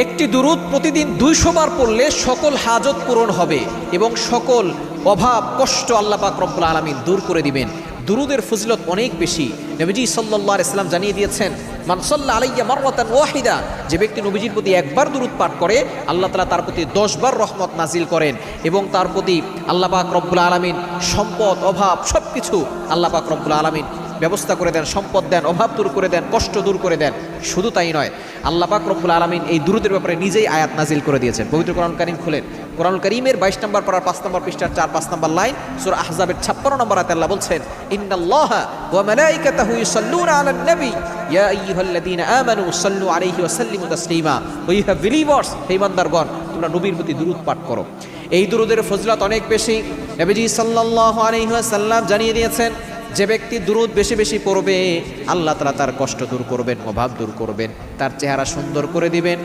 একটি দুরূদ প্রতিদিন 200 বার পড়লে সকল হাজত পূরণ হবে এবং সকল অভাব কষ্ট আল্লাহ পাক রব্বুল আলামিন দূর করে দিবেন। দুরুদের ফজিলত অনেক বেশি। নবীজি সাল্লাল্লাহু আলাইহি ওয়াসাল্লাম জানিয়ে দিয়েছেন, মান সাল্লা আলাইয়া মাররাতান ওয়াহিদা, যে ব্যক্তি নবীজির প্রতি একবার দুরুদ পাঠ করে আল্লাহ তাআলা তার প্রতি 10 বার রহমত নাজিল করেন এবং তার প্রতি আল্লাহ পাক রব্বুল আলামিন সম্পদ অভাব সবকিছু আল্লাহ পাক রব্বুল আলামিন ব্যবস্থা করে দেন, সম্পদ দেন, অভাব দূর করে দেন, কষ্ট দূর করে দেন। শুধু তাই নয়, আল্লাহ পাক রব্বুল আলামিন এই দুরুদের ব্যাপারে নিজেই আয়াত নাজিল করে দিয়েছেন। পবিত্র কোরআন কারীম খুলেন, কোরআনুল কারীমের 22 নম্বর পারার 5 নম্বর পৃষ্ঠার 4-5 নম্বর লাইন, সূরা আহজাবের 56 নম্বর আয়াতে আল্লাহ বলছেন, ইন্নাল্লাহা ওয়া মালাইকাতাহু ইউসাল্লুনা আলান নবী ইয়া আইয়ুহাল্লাযীনা আমানু সাল্লু আলাইহি ওয়া সাল্লিমু তাসলিমা। ও ইউ হ্যাভ বিলিভার্স, হে ইমানদারগণ তোমরা নবীর প্রতি দুরূদ পাঠ করো। এই দুরূদের ফজিলত অনেক বেশি। নবীজি সাল্লাল্লাহু আলাইহি ওয়াসাল্লাম জানিয়ে দিয়েছেন, যে ব্যক্তি দুরূদ বেশি বেশি পড়বে আল্লাহ তাআলা তার কষ্ট দূর করবেন, অভাব দূর করবেন, তার চেহারা সুন্দর করে দিবেন।